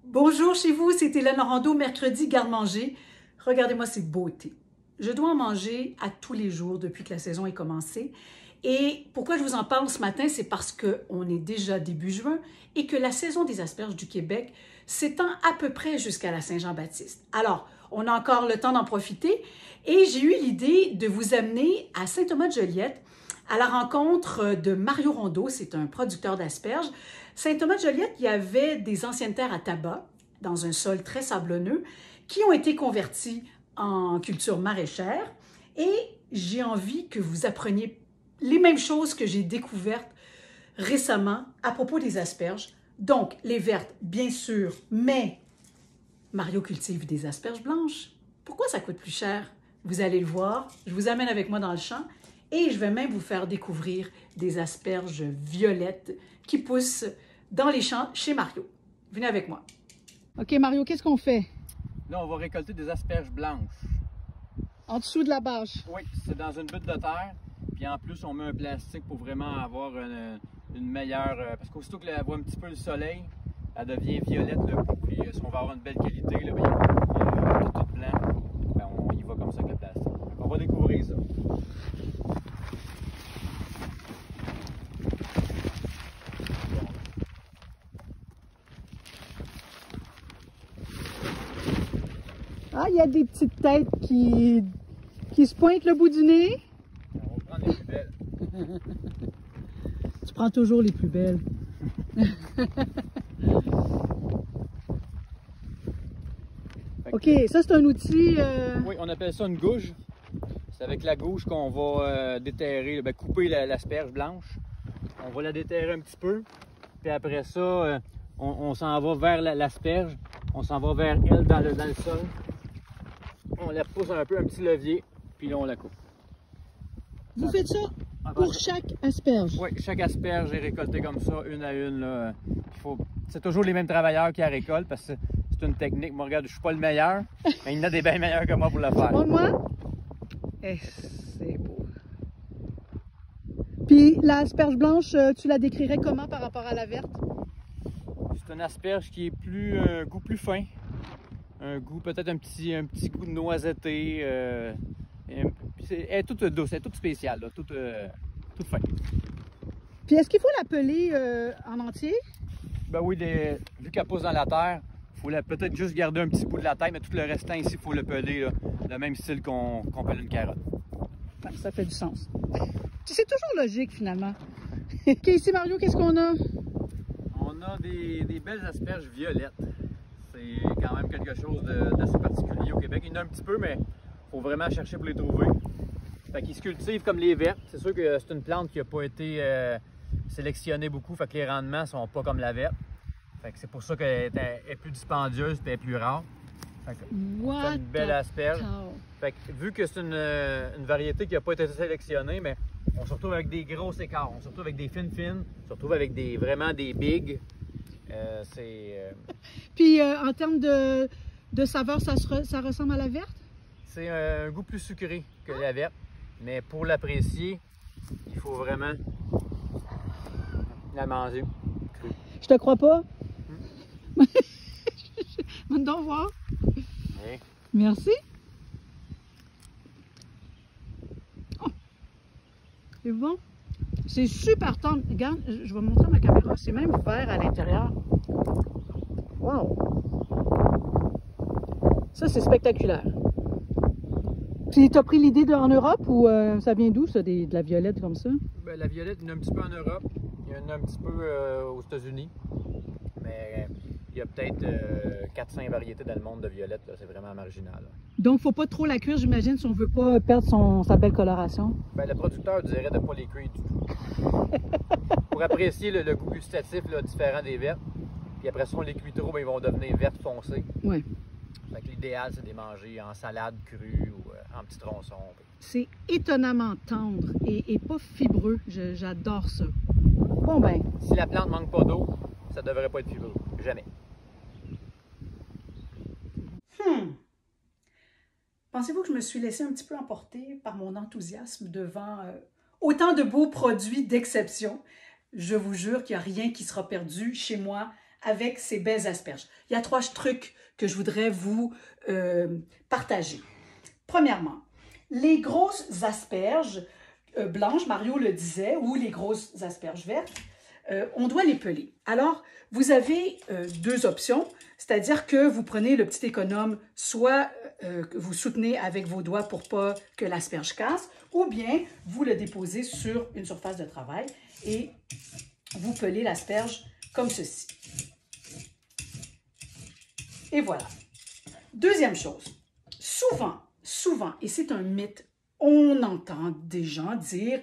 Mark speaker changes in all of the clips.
Speaker 1: Bonjour chez vous, c'est Hélène Rondeau, mercredi garde-manger. Regardez-moi ces beautés. Je dois en manger à tous les jours depuis que la saison est commencée. Et pourquoi je vous en parle ce matin, c'est parce qu'on est déjà début juin et que la saison des asperges du Québec s'étend à peu près jusqu'à la Saint-Jean-Baptiste. Alors, on a encore le temps d'en profiter et j'ai eu l'idée de vous amener à Saint-Thomas-de-Joliette à la rencontre de Mario Rondeau, c'est un producteur d'asperges. Saint-Thomas-de-Joliette, il y avait des anciennes terres à tabac dans un sol très sablonneux qui ont été converties en culture maraîchère et j'ai envie que vous appreniez les mêmes choses que j'ai découvertes récemment à propos des asperges. Donc, les vertes, bien sûr, mais Mario cultive des asperges blanches. Pourquoi ça coûte plus cher? Vous allez le voir. Je vous amène avec moi dans le champ et je vais même vous faire découvrir des asperges violettes qui poussent dans les champs chez Mario. Venez avec moi. OK, Mario, qu'est-ce qu'on fait?
Speaker 2: Là, on va récolter des asperges blanches.
Speaker 1: En dessous de la bâche?
Speaker 2: Oui, c'est dans une butte de terre. Puis en plus, on met un plastique pour vraiment avoir une meilleure... parce qu'aussitôt qu'elle voit un petit peu le soleil, elle devient violette. Là, puis si on va avoir une belle qualité, là, tout blanc, ben, on y va comme ça avec le plastique. Donc, on va découvrir ça.
Speaker 1: Ah, il y a des petites têtes qui se pointent le bout du nez.
Speaker 2: On va prendre les plus belles.
Speaker 1: Tu prends toujours les plus belles. OK, ça c'est un outil...
Speaker 2: Oui, on appelle ça une gouge. C'est avec la gouge qu'on va déterrer, ben, couper l'asperge blanche. On va la déterrer un petit peu. Puis après ça, on s'en va vers l'asperge. On s'en va vers elle dans le sol. On la pousse un peu, un petit levier, puis là on la coupe.
Speaker 1: Vous faites ça pour chaque asperge?
Speaker 2: Oui, chaque asperge est récoltée comme ça, une à une. C'est toujours les mêmes travailleurs qui la récoltent parce que c'est une technique. Moi, regarde, je suis pas le meilleur, mais il y en a des bien meilleurs que moi pour le faire.
Speaker 1: Moi? Eh, c'est beau. Puis l'asperge blanche, tu la décrirais comment par rapport à la verte?
Speaker 2: C'est une asperge qui est plus, un goût plus fin. Un goût, peut-être un petit goût de noisetté. Elle est toute douce, elle est toute spéciale, là, toute fin.
Speaker 1: Puis est-ce qu'il faut la peler en entier?
Speaker 2: Ben oui, vu qu'elle pousse dans la terre, il faut peut-être juste garder un petit bout de la tête, mais tout le restant ici, il faut le peler, là, le même style qu'on pèle une carotte.
Speaker 1: Ben, ça fait du sens. C'est toujours logique finalement. OK, ici Mario, qu'est-ce qu'on a?
Speaker 2: On a des belles asperges violettes. C'est quand même quelque chose d'assez particulier au Québec. Il y en a un petit peu, mais il faut vraiment chercher pour les trouver. Fait qu'ils se cultivent comme les vertes. C'est sûr que c'est une plante qui n'a pas été sélectionnée beaucoup, fait que les rendements sont pas comme la verte. Fait que c'est pour ça qu'elle est plus dispendieuse et plus rare. Fait que c'est une belle asperge. Fait que, vu que c'est une variété qui n'a pas été sélectionnée, mais on se retrouve avec des gros écarts, on se retrouve avec des fines, on se retrouve avec vraiment des bigs.
Speaker 1: Puis en termes de saveur, ça ressemble à la verte?
Speaker 2: C'est un goût plus sucré que la verte, mais pour l'apprécier, il faut vraiment la manger crue.
Speaker 1: Je te crois pas. Donne donc voir.
Speaker 2: Oui.
Speaker 1: Merci. Oh. C'est bon. C'est super tendre. Regarde, je vais montrer à ma caméra. C'est même vert à l'intérieur. Wow! Ça, c'est spectaculaire. Puis, tu as pris l'idée en Europe ou ça vient d'où, ça, de la violette comme ça?
Speaker 2: Ben, la violette, il y en a un petit peu en Europe. Il y en a un petit peu aux États-Unis. Mais il y a peut-être 4-5 variétés dans le monde de violette. C'est vraiment marginal. Là.
Speaker 1: Donc, il ne faut pas trop la cuire, j'imagine, si on ne veut pas perdre sa belle coloration.
Speaker 2: Ben, le producteur dirait de ne pas les cuire du tout. Pour apprécier le goût gustatif là, différent des vertes. Puis après ça, on les cuit trop, ben, ils vont devenir vertes foncées.
Speaker 1: Oui.
Speaker 2: Fait que l'idéal, c'est de les manger en salade crue ou en petits tronçons.
Speaker 1: C'est étonnamment tendre et pas fibreux. J'adore ça. Bon ben.
Speaker 2: Si la plante manque pas d'eau, ça devrait pas être fibreux. Jamais.
Speaker 1: Pensez-vous que je me suis laissée un petit peu emporter par mon enthousiasme devant autant de beaux produits d'exception? Je vous jure qu'il n'y a rien qui sera perdu chez moi avec ces belles asperges. Il y a 3 trucs que je voudrais vous partager. Premièrement, les grosses asperges blanches, Mario le disait, ou les grosses asperges vertes, on doit les peler. Alors, vous avez 2 options, c'est-à-dire que vous prenez le petit économe, soit que vous soutenez avec vos doigts pour pas que l'asperge casse, ou bien vous le déposez sur une surface de travail et vous pelez l'asperge comme ceci. Et voilà. Deuxième chose, souvent, et c'est un mythe, on entend des gens dire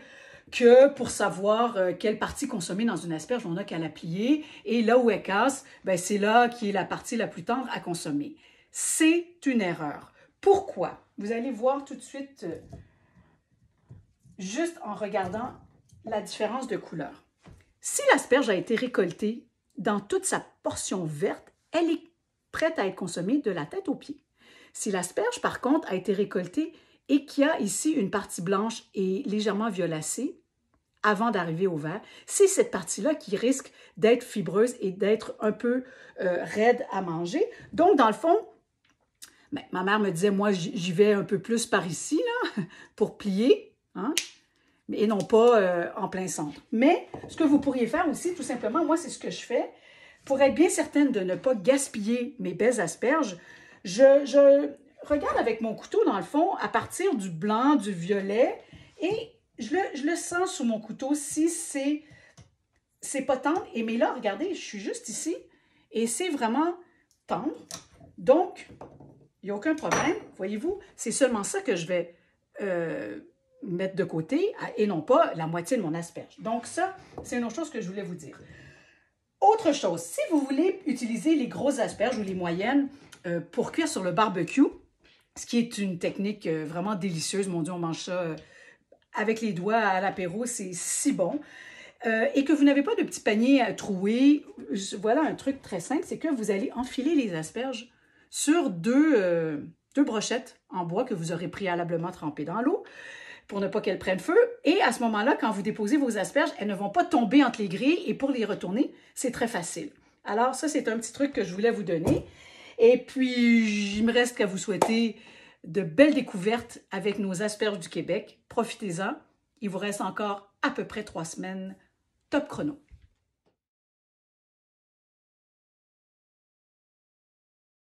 Speaker 1: que pour savoir quelle partie consommer dans une asperge, on n'a qu'à la plier et là où elle casse, ben c'est là qui est la partie la plus tendre à consommer. C'est une erreur. Pourquoi? Vous allez voir tout de suite, juste en regardant la différence de couleur. Si l'asperge a été récoltée dans toute sa portion verte, elle est prête à être consommée de la tête aux pieds. Si l'asperge, par contre, a été récoltée et qu'il y a ici une partie blanche et légèrement violacée, avant d'arriver au vert, c'est cette partie-là qui risque d'être fibreuse et d'être un peu raide à manger. Donc, dans le fond, ben, ma mère me disait, moi, j'y vais un peu plus par ici, là, pour plier, hein, et non pas en plein centre. Mais ce que vous pourriez faire aussi, tout simplement, moi, c'est ce que je fais, pour être bien certaine de ne pas gaspiller mes belles asperges, je regarde avec mon couteau, dans le fond, à partir du blanc, du violet, et je le sens sur mon couteau si c'est pas tendre. Mais là, regardez, je suis juste ici, et c'est vraiment tendre. Donc, il n'y a aucun problème, voyez-vous, c'est seulement ça que je vais mettre de côté, et non pas la moitié de mon asperge. Donc ça, c'est une autre chose que je voulais vous dire. Autre chose, si vous voulez utiliser les grosses asperges ou les moyennes pour cuire sur le barbecue, ce qui est une technique vraiment délicieuse, mon Dieu, on mange ça avec les doigts à l'apéro, c'est si bon. Et que vous n'avez pas de petit panier troué, voilà un truc très simple, c'est que vous allez enfiler les asperges sur deux brochettes en bois que vous aurez préalablement trempées dans l'eau pour ne pas qu'elles prennent feu. Et à ce moment-là, quand vous déposez vos asperges, elles ne vont pas tomber entre les grilles et pour les retourner, c'est très facile. Alors ça, c'est un petit truc que je voulais vous donner. Et puis, il me reste qu'à vous souhaiter de belles découvertes avec nos asperges du Québec. Profitez-en. Il vous reste encore à peu près 3 semaines. Top chrono.